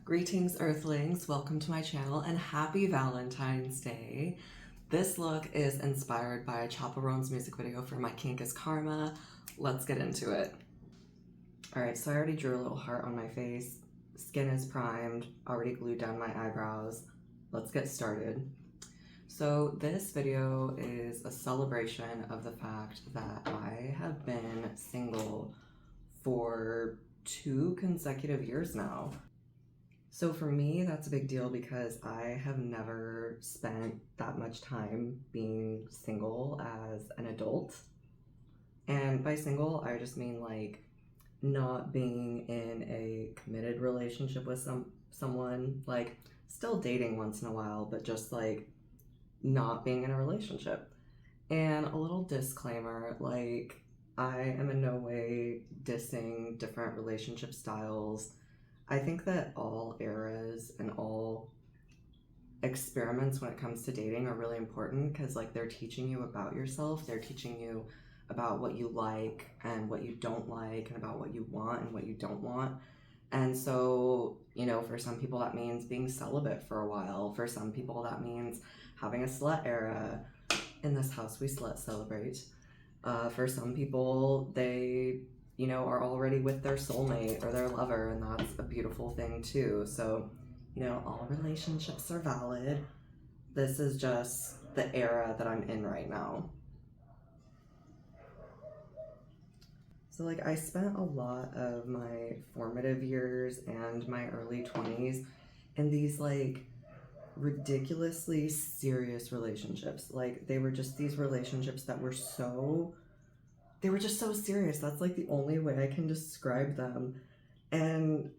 Greetings, Earthlings. Welcome to my channel and happy Valentine's Day. This look is inspired by Chappell Roan's music video for my Kink is Karma. Let's get into it. Alright, so I already drew a little heart on my face. Skin is primed, already glued down my eyebrows. Let's get started. So this video is a celebration of the fact that I have been single for 2 consecutive years now. So for me, that's a big deal because I have never spent that much time being single as an adult. And by single, I just mean like not being in a committed relationship with someone, like still dating once in a while, but just like not being in a relationship. And a little disclaimer, like I am in no way dissing different relationship styles. I think that all eras and all experiments when it comes to dating are really important because like they're teaching you about yourself, they're teaching you about what you like and what you don't like and about what you want and what you don't want. And so, you know, for some people that means being celibate for a while. For some people that means having a slut era. In this house we slut celebrate. For some people they are already with their soulmate or their lover, and that's a beautiful thing too. So, all relationships are valid. This is just the era that I'm in right now. So like I spent a lot of my formative years and my early 20s in these like ridiculously serious relationships. Like they were just these relationships that were they were just so serious. That's like the only way I can describe them. And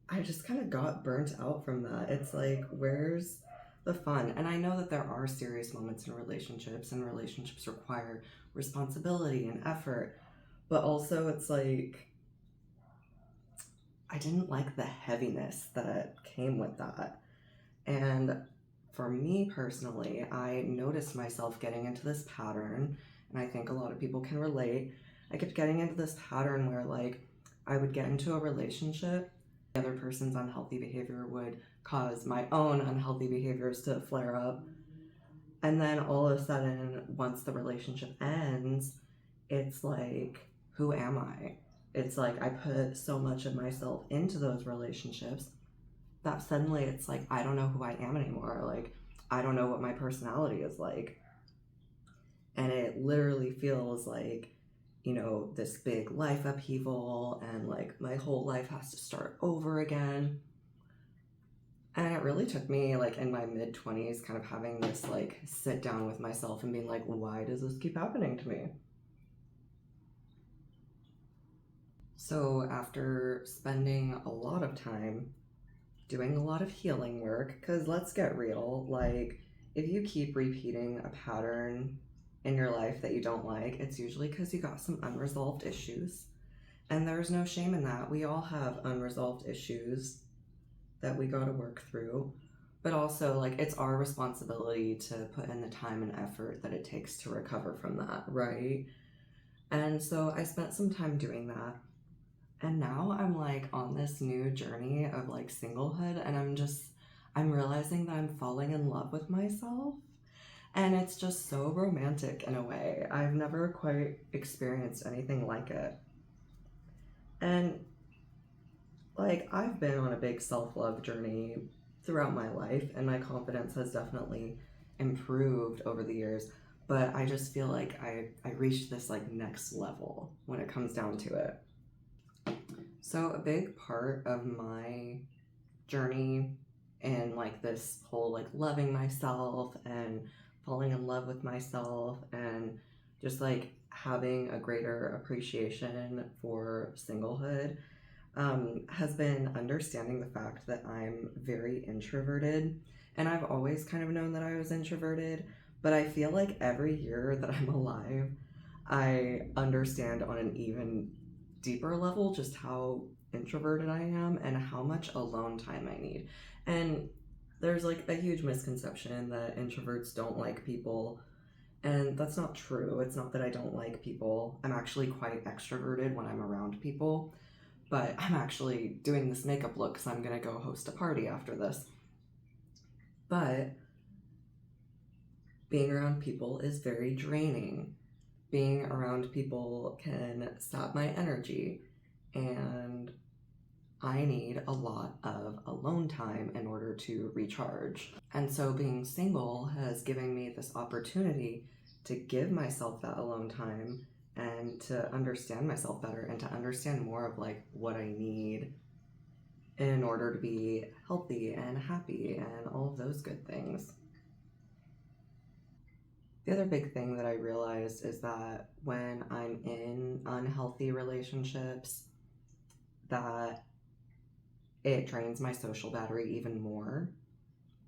I just kind of got burnt out from that. It's like, where's the fun? And I know that there are serious moments in relationships, and relationships require responsibility and effort. But also it's like, I didn't like the heaviness that came with that. And for me personally, I noticed myself getting into this pattern, and I think a lot of people can relate. I kept getting into this pattern where like I would get into a relationship, the other person's unhealthy behavior would cause my own unhealthy behaviors to flare up. And then all of a sudden, once the relationship ends, it's like, who am I? It's like I put so much of myself into those relationships that suddenly it's like, I don't know who I am anymore. Like, I don't know what my personality is like. And it literally feels like, this big life upheaval and like my whole life has to start over again. And it really took me like in my mid-20s kind of having this like sit down with myself and being like, why does this keep happening to me? So after spending a lot of time doing a lot of healing work, because let's get real, like if you keep repeating a pattern in your life that you don't like, it's usually because you got some unresolved issues. And there's no shame in that. We all have unresolved issues that we gotta work through. But also, like, it's our responsibility to put in the time and effort that it takes to recover from that, right? And so I spent some time doing that. And now I'm like on this new journey of like singlehood, and I'm realizing that I'm falling in love with myself. And it's just so romantic in a way. I've never quite experienced anything like it. And like I've been on a big self-love journey throughout my life, and my confidence has definitely improved over the years. But I just feel like I reached this like next level when it comes down to it. So a big part of my journey and like this whole like loving myself and falling in love with myself and just like having a greater appreciation for singlehood has been understanding the fact that I'm very introverted. And I've always kind of known that I was introverted, but I feel like every year that I'm alive, I understand on an even deeper level just how introverted I am and how much alone time I need. And there's like a huge misconception that introverts don't like people, and that's not true. It's not that I don't like people. I'm actually quite extroverted when I'm around people, but I'm actually doing this makeup look because I'm going to go host a party after this. But being around people is very draining. Being around people can sap my energy, and I need a lot of alone time in order to recharge. And so being single has given me this opportunity to give myself that alone time and to understand myself better and to understand more of like what I need in order to be healthy and happy and all of those good things. The other big thing that I realized is that when I'm in unhealthy relationships, that it drains my social battery even more.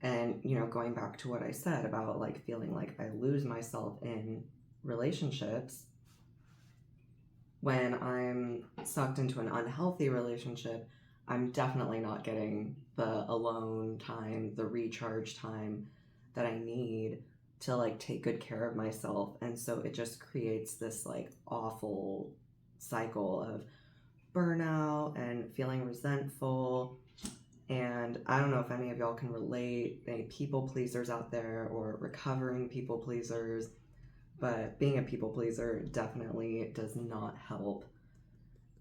And, you know, going back to what I said about like feeling like I lose myself in relationships, when I'm sucked into an unhealthy relationship, I'm definitely not getting the alone time, the recharge time that I need to like take good care of myself. And so it just creates this like awful cycle of burnout and feeling resentful. And I don't know if any of y'all can relate, any people pleasers out there or recovering people pleasers, but being a people pleaser definitely does not help.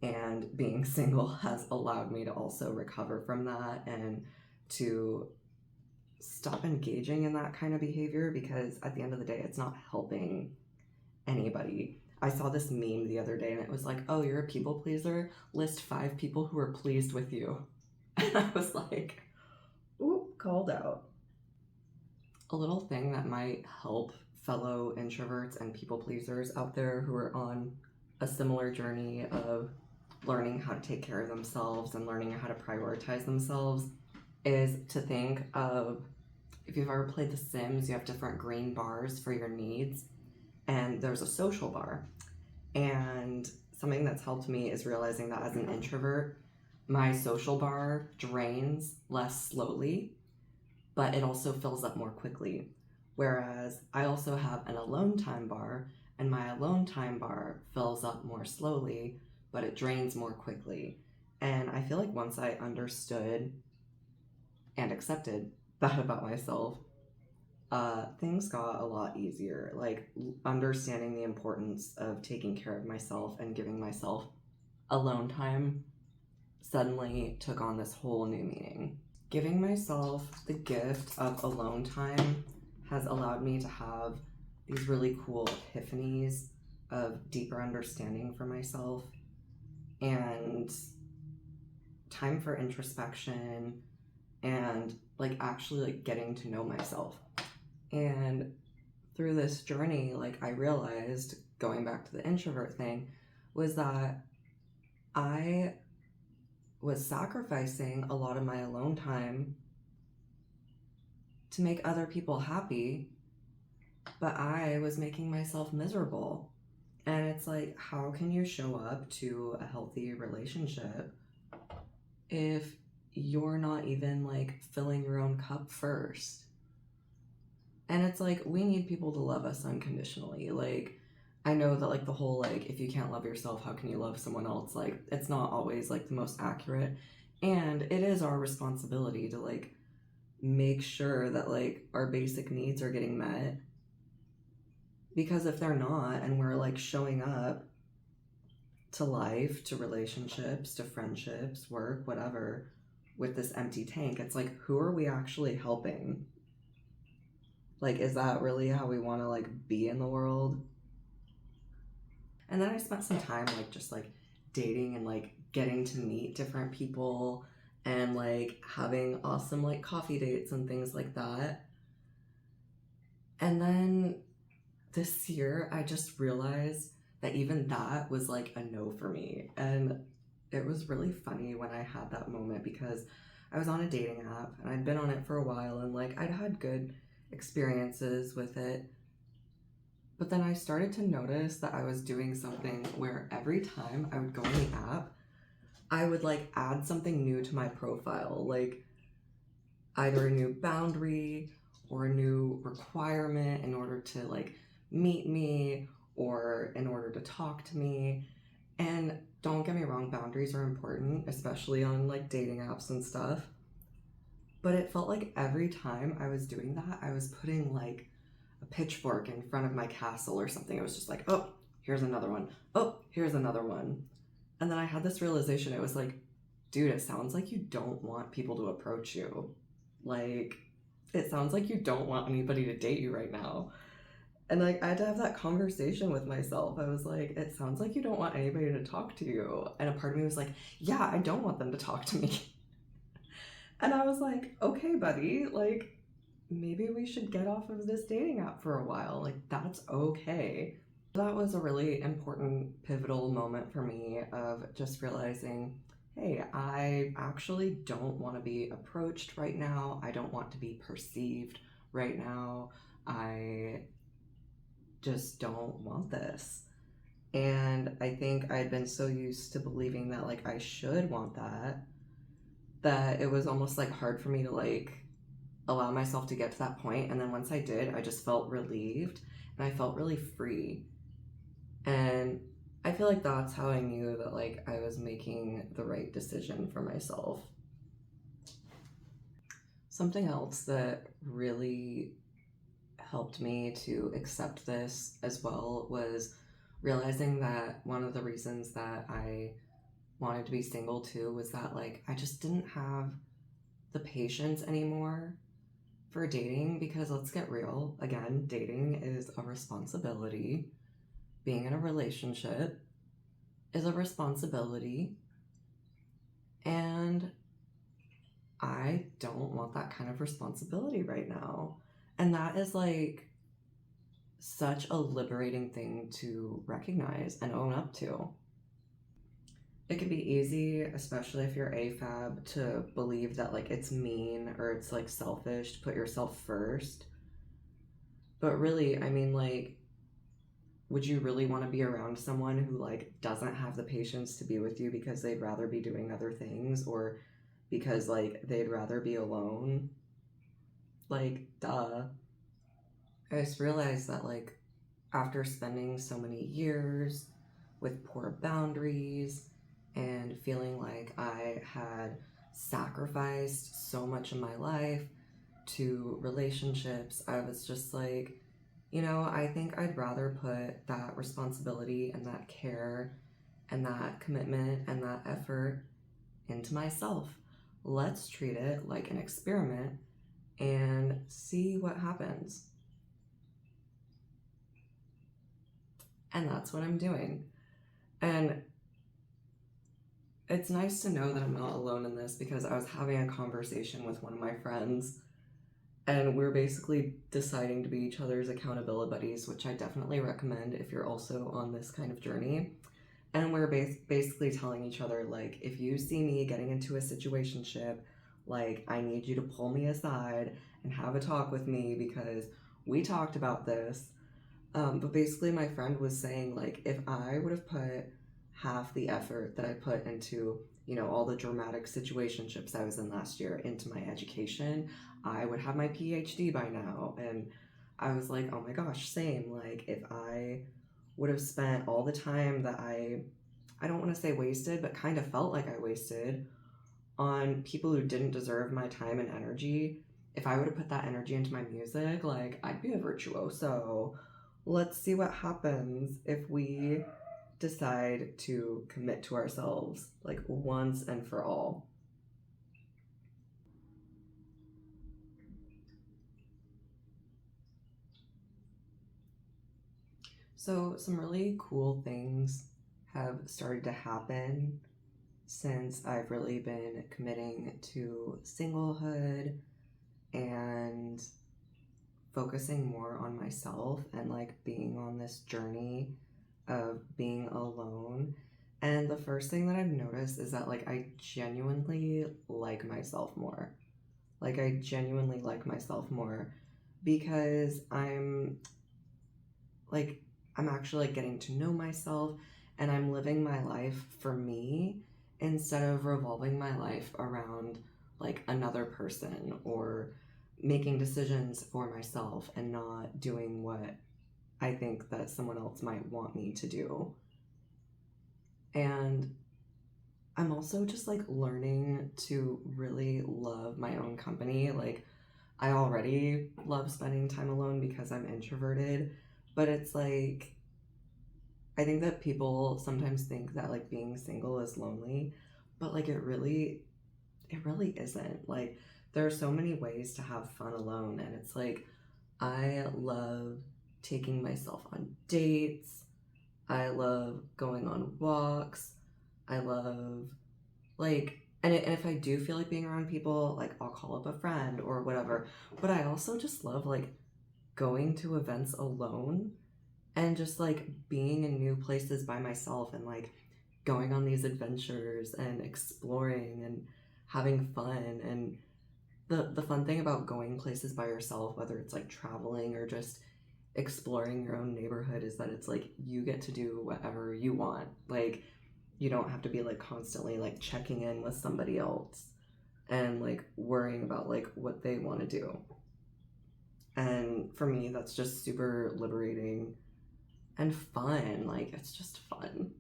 And being single has allowed me to also recover from that and to stop engaging in that kind of behavior, because at the end of the day, it's not helping anybody. I saw this meme the other day and it was like, oh, you're a people pleaser? List 5 people who are pleased with you. And I was like, ooh, called out. A little thing that might help fellow introverts and people pleasers out there who are on a similar journey of learning how to take care of themselves and learning how to prioritize themselves is to think of, if you've ever played The Sims, you have different green bars for your needs, and there's a social bar. And something that's helped me is realizing that as an introvert, my social bar drains less slowly, but it also fills up more quickly. Whereas I also have an alone time bar, and my alone time bar fills up more slowly, but it drains more quickly. And I feel like once I understood and accepted that about myself, things got a lot easier. Like understanding the importance of taking care of myself and giving myself alone time suddenly took on this whole new meaning. Giving myself the gift of alone time has allowed me to have these really cool epiphanies of deeper understanding for myself and time for introspection and like actually like getting to know myself. And through this journey, like I realized, going back to the introvert thing, was that I was sacrificing a lot of my alone time to make other people happy, but I was making myself miserable. And it's like, how can you show up to a healthy relationship if you're not even like filling your own cup first? And it's like, we need people to love us unconditionally. Like, I know that like the whole like, if you can't love yourself, how can you love someone else? Like, it's not always like the most accurate. And it is our responsibility to like make sure that like our basic needs are getting met. Because if they're not, and we're like showing up to life, to relationships, to friendships, work, whatever, with this empty tank, it's like, who are we actually helping? Like, is that really how we want to like be in the world? And then I spent some time like just like dating and like getting to meet different people and like having awesome like coffee dates and things like that. And then this year I just realized that even that was like a no for me. And it was really funny when I had that moment, because I was on a dating app and I'd been on it for a while and like I'd had good experiences with it. But then I started to notice that I was doing something where every time I would go on the app, I would like add something new to my profile, like either a new boundary or a new requirement in order to like meet me or in order to talk to me. And don't get me wrong, boundaries are important, especially on like dating apps and stuff. But it felt like every time I was doing that, I was putting like a pitchfork in front of my castle or something. It was just like, oh, here's another one. Oh, here's another one. And then I had this realization. It was like, dude, it sounds like you don't want people to approach you. Like, it sounds like you don't want anybody to date you right now. And like, I had to have that conversation with myself. I was like, it sounds like you don't want anybody to talk to you. And a part of me was like, yeah, I don't want them to talk to me. And I was like, okay, buddy, like, maybe we should get off of this dating app for a while. Like, that's okay. That was a really important, pivotal moment for me of just realizing, hey, I actually don't want to be approached right now. I don't want to be perceived right now. I just don't want this. And I think I'd been so used to believing that, like, I should want that it was almost like hard for me to like allow myself to get to that point. And then once I did, I just felt relieved and I felt really free. And I feel like that's how I knew that like I was making the right decision for myself. Something else that really helped me to accept this as well was realizing that one of the reasons that I wanted to be single too was that like I just didn't have the patience anymore for dating, because let's get real, again, dating is a responsibility. Being in a relationship is a responsibility, and I don't want that kind of responsibility right now. And that is like such a liberating thing to recognize and own up to. It can be easy, especially if you're AFAB, to believe that like it's mean or it's like selfish to put yourself first. But really, I mean, like, would you really want to be around someone who like doesn't have the patience to be with you because they'd rather be doing other things, or because like they'd rather be alone? Like, duh. I just realized that like after spending so many years with poor boundaries and feeling like I had sacrificed so much of my life to relationships, I was just like, you know, I think I'd rather put that responsibility and that care and that commitment and that effort into myself. Let's treat it like an experiment and see what happens. And that's what I'm doing. And it's nice to know that I'm not alone in this, because I was having a conversation with one of my friends and we're basically deciding to be each other's accountability buddies, which I definitely recommend if you're also on this kind of journey. And we're basically telling each other, like, if you see me getting into a situationship, like, I need you to pull me aside and have a talk with me because we talked about this. But basically my friend was saying, like, if I would have put half the effort that I put into, you know, all the dramatic situationships I was in last year into my education, I would have my PhD by now. And I was like, oh my gosh, same. Like, if I would have spent all the time that I don't want to say wasted, but kind of felt like I wasted on people who didn't deserve my time and energy, if I would have put that energy into my music, like, I'd be a virtuoso. Let's see what happens if we decide to commit to ourselves, like, once and for all. So some really cool things have started to happen since I've really been committing to singlehood and focusing more on myself and like being on this journey of being alone. And the first thing that I've noticed is that like I genuinely like myself more. Like, I genuinely like myself more because I'm actually like getting to know myself, and I'm living my life for me instead of revolving my life around like another person or making decisions for myself and not doing what I think that someone else might want me to do. And I'm also just like learning to really love my own company. Like, I already love spending time alone because I'm introverted, but it's like, I think that people sometimes think that like being single is lonely, but like it really isn't. Like, there are so many ways to have fun alone, and it's like I love taking myself on dates. I love going on walks. I love and if I do feel like being around people, like I'll call up a friend or whatever. But I also just love like going to events alone and just like being in new places by myself and like going on these adventures and exploring and having fun. And the fun thing about going places by yourself, whether it's like traveling or just exploring your own neighborhood, is that it's like you get to do whatever you want. Like, you don't have to be like constantly like checking in with somebody else and like worrying about like what they want to do. And for me, that's just super liberating and fun. Like, it's just fun.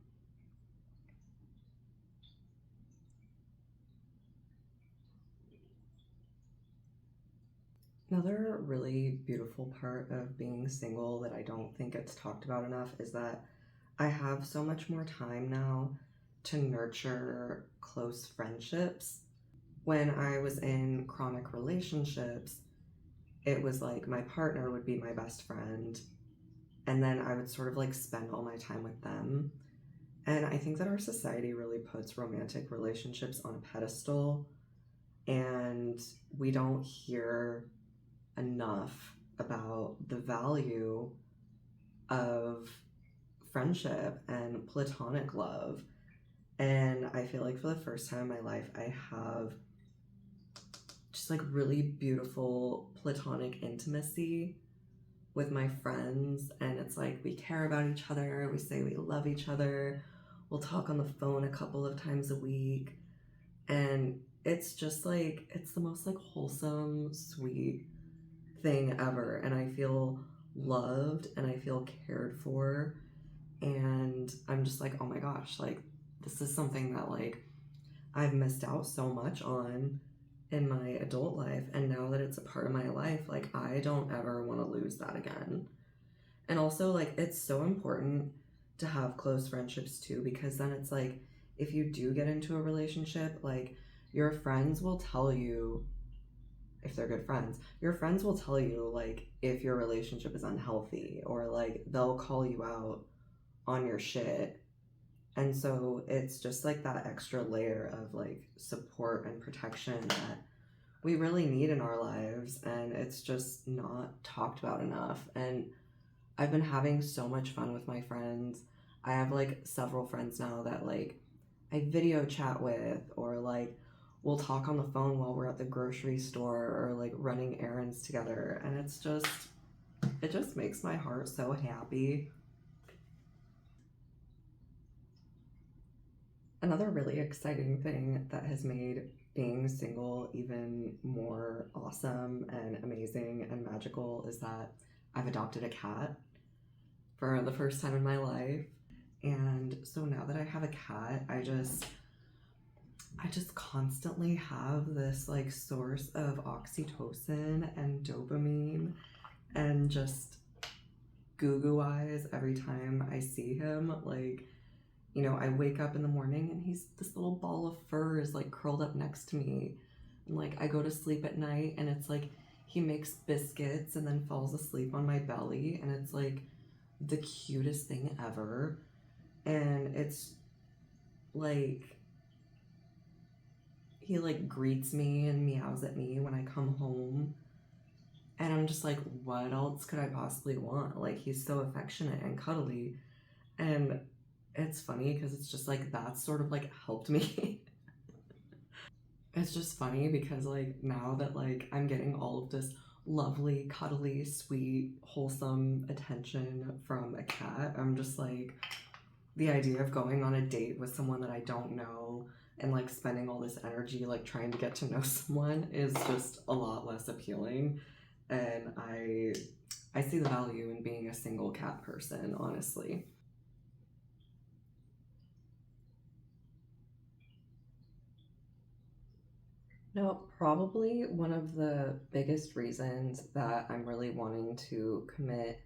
Another really beautiful part of being single that I don't think gets talked about enough is that I have so much more time now to nurture close friendships. When I was in chronic relationships, it was like my partner would be my best friend, and then I would sort of like spend all my time with them. And I think that our society really puts romantic relationships on a pedestal, and we don't hear enough about the value of friendship and platonic love. And I feel like for the first time in my life, I have just like really beautiful platonic intimacy with my friends. And it's like we care about each other, we say we love each other, we'll talk on the phone a couple of times a week. And it's just like, it's the most like wholesome, sweet thing ever. And I feel loved and I feel cared for. And I'm just like, oh my gosh, like, this is something that like I've missed out so much on in my adult life. And now that it's a part of my life, like, I don't ever want to lose that again. And also, like, it's so important to have close friendships too, because then it's like, if you do get into a relationship, like, your friends will tell you, if they're good friends, your friends will tell you, like, if your relationship is unhealthy, or like, they'll call you out on your shit. And so it's just like that extra layer of like support and protection that we really need in our lives. And it's just not talked about enough. And I've been having so much fun with my friends. I have like several friends now that like I video chat with, or like we'll talk on the phone while we're at the grocery store or like running errands together. And it just makes my heart so happy. Another really exciting thing that has made being single even more awesome and amazing and magical is that I've adopted a cat for the first time in my life. And so now that I have a cat, I just constantly have this like source of oxytocin and dopamine and just goo goo eyes every time I see him. Like, I wake up in the morning and he's this little ball of fur is like curled up next to me. And like I go to sleep at night and it's like he makes biscuits and then falls asleep on my belly, and it's like the cutest thing ever. And it's like he like greets me and meows at me when I come home. And I'm just like, what else could I possibly want? Like, he's so affectionate and cuddly. And it's funny because it's just like that's sort of like helped me. It's just funny because like now that like I'm getting all of this lovely, cuddly, sweet, wholesome attention from a cat, I'm just like, the idea of going on a date with someone that I don't know and like spending all this energy like trying to get to know someone is just a lot less appealing. And I see the value in being a single cat person, honestly. No, probably one of the biggest reasons that I'm really wanting to commit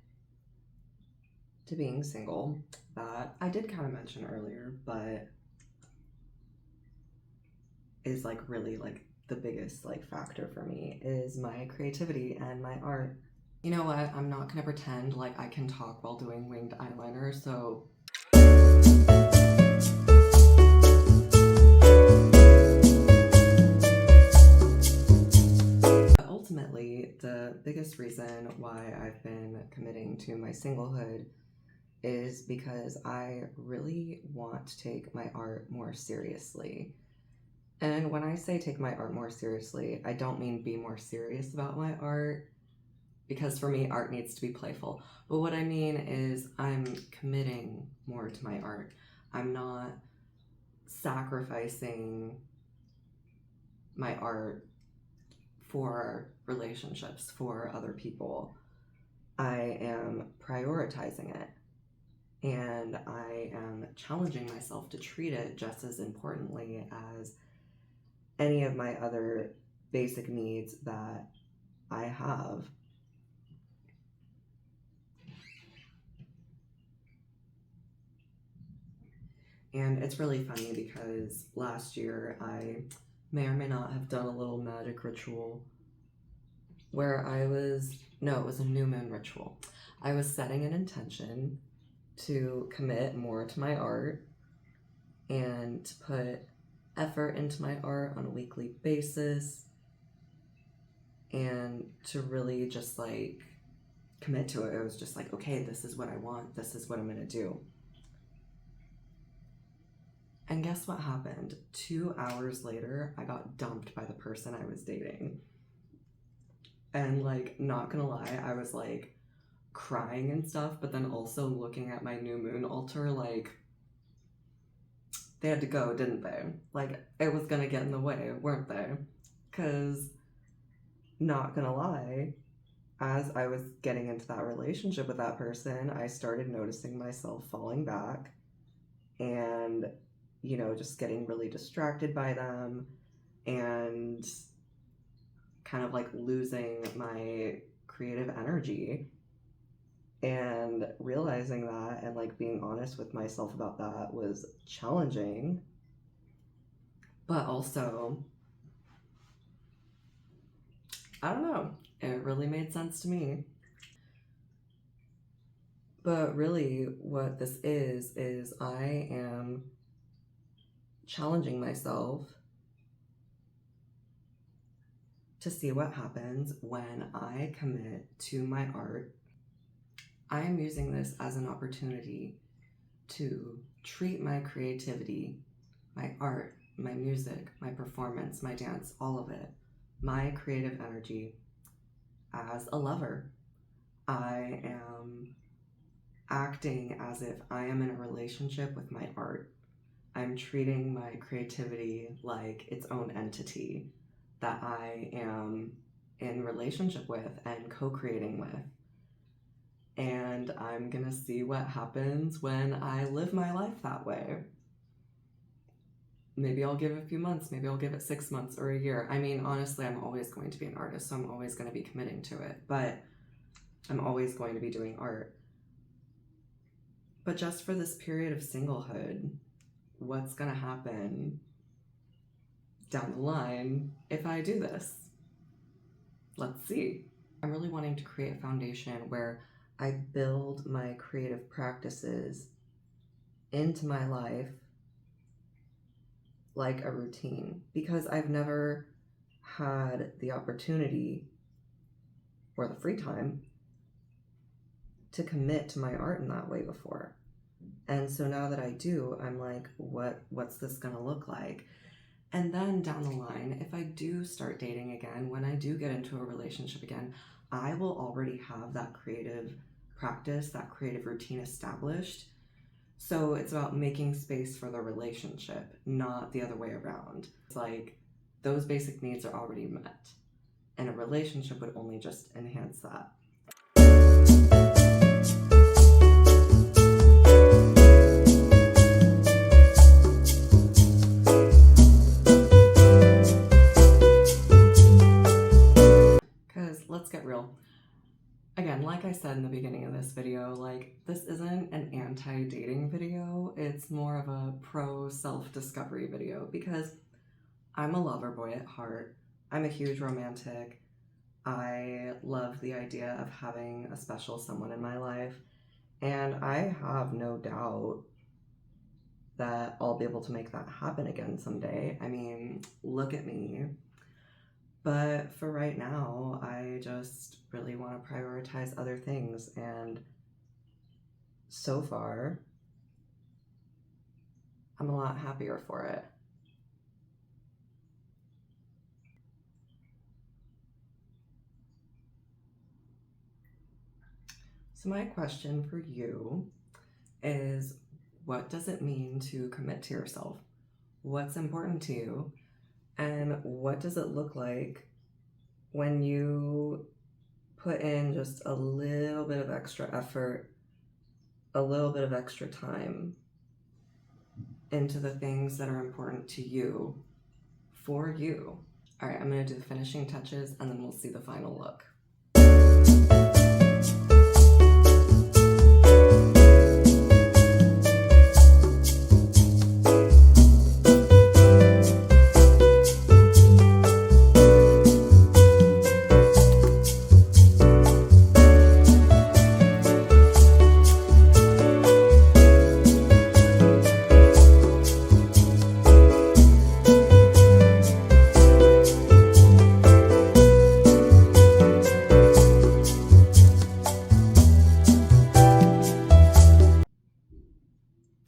to being single, that I did kind of mention earlier, but is like really like the biggest like factor for me is my creativity and my art. You know what? I'm not gonna pretend like I can talk while doing winged eyeliner, so ultimately, the biggest reason why I've been committing to my singlehood is because I really want to take my art more seriously. And when I say take my art more seriously, I don't mean be more serious about my art, because for me, art needs to be playful. But what I mean is I'm committing more to my art. I'm not sacrificing my art for relationships, for other people. I am prioritizing it, and I am challenging myself to treat it just as importantly as any of my other basic needs that I have. And it's really funny because last year I may or may not have done a little magic ritual where it was a new moon ritual. I was setting an intention to commit more to my art and to put effort into my art on a weekly basis and to really just like commit to it. It was just like, okay, this is what I want. This is what I'm going to do. And guess what happened? 2 hours later, I got dumped by the person I was dating. And like, not gonna lie, I was like crying and stuff, but then also looking at my new moon altar, like, they had to go, didn't they? Like, it was gonna get in the way, weren't they? Because, not gonna lie, as I was getting into that relationship with that person, I started noticing myself falling back and, you know, just getting really distracted by them and kind of like losing my creative energy. And realizing that and like being honest with myself about that was challenging, but also, I don't know, it really made sense to me. But really what this is I am challenging myself to see what happens when I commit to my art. I am using this as an opportunity to treat my creativity, my art, my music, my performance, my dance, all of it, my creative energy, as a lover. I am acting as if I am in a relationship with my art. I'm treating my creativity like its own entity that I am in relationship with and co-creating with. And I'm gonna see what happens when I live my life that way. Maybe I'll give it a few months, maybe I'll give it 6 months or a year. I mean, honestly, I'm always going to be an artist, so I'm always gonna be committing to it, but I'm always going to be doing art. But just for this period of singlehood, what's gonna happen down the line if I do this? Let's see. I'm really wanting to create a foundation where I build my creative practices into my life like a routine, because I've never had the opportunity or the free time to commit to my art in that way before. And so now that I do, I'm like, what's this gonna look like? And then down the line, if I do start dating again, when I do get into a relationship again, I will already have that creative practice, that creative routine established. So it's about making space for the relationship, not the other way around. It's like those basic needs are already met, and a relationship would only just enhance that. know. Again, like I said in the beginning of this video, like, this isn't an anti-dating video. It's more of a pro-self-discovery video because I'm a lover boy at heart. I'm a huge romantic. I love the idea of having a special someone in my life. And I have no doubt that I'll be able to make that happen again someday. I mean, look at me. But for right now, I just really want to prioritize other things. And so far, I'm a lot happier for it. So my question for you is, what does it mean to commit to yourself? What's important to you? And what does it look like when you put in just a little bit of extra effort, a little bit of extra time into the things that are important to you, for you? All right, I'm gonna do the finishing touches and then we'll see the final look.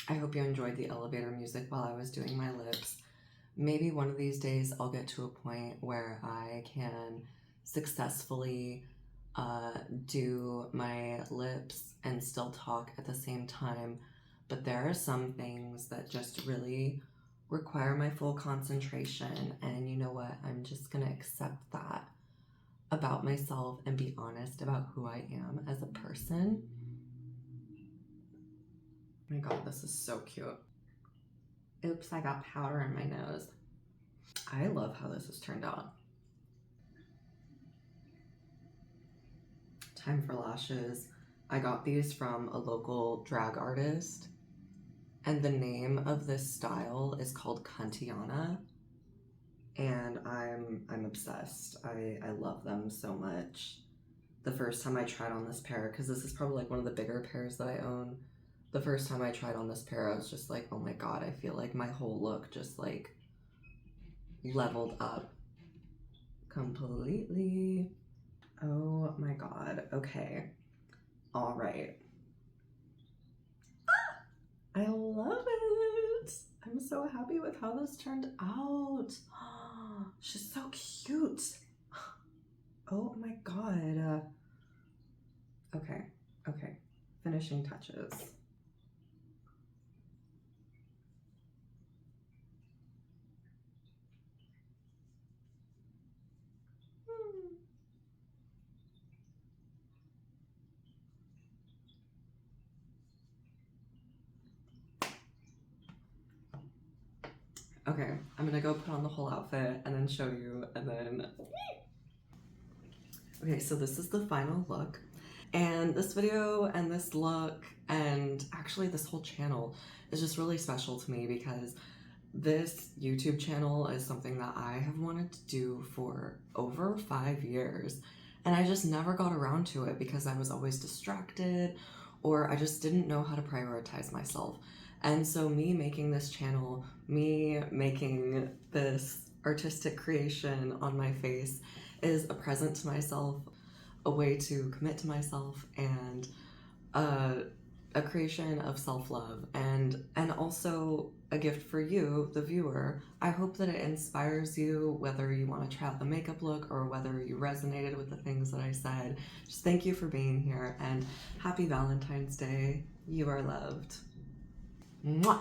I hope you enjoyed the elevator music while I was doing my lips. Maybe one of these days I'll get to a point where I can successfully do my lips and still talk at the same time. But there are some things that just really require my full concentration. And you know what? I'm just gonna accept that about myself and be honest about who I am as a person. Oh my god, this is so cute. Oops, I got powder in my nose. I love how this has turned out. Time for lashes. I got these from a local drag artist, and the name of this style is called Kantiana, and I'm obsessed. I love them so much. The first time I tried on this pair, because this is probably like one of the bigger pairs that I own, the first time I tried on this pair, I was just like, oh my god, I feel like my whole look just like leveled up completely. Oh my god. Okay. All right. Ah, I love it. I'm so happy with how this turned out. She's so cute. Oh my god. Okay. Okay. Finishing touches. Okay, I'm gonna go put on the whole outfit and then show you, and then... Okay, so this is the final look. And this video and this look and actually this whole channel is just really special to me because this YouTube channel is something that I have wanted to do for over 5 years. And I just never got around to it because I was always distracted or I just didn't know how to prioritize myself. And so me making this channel, me making this artistic creation on my face is a present to myself, a way to commit to myself, and a creation of self-love, and also a gift for you, the viewer. I hope that it inspires you, whether you want to try out the makeup look or whether you resonated with the things that I said. Just thank you for being here, and happy Valentine's Day. You are loved. Mwah!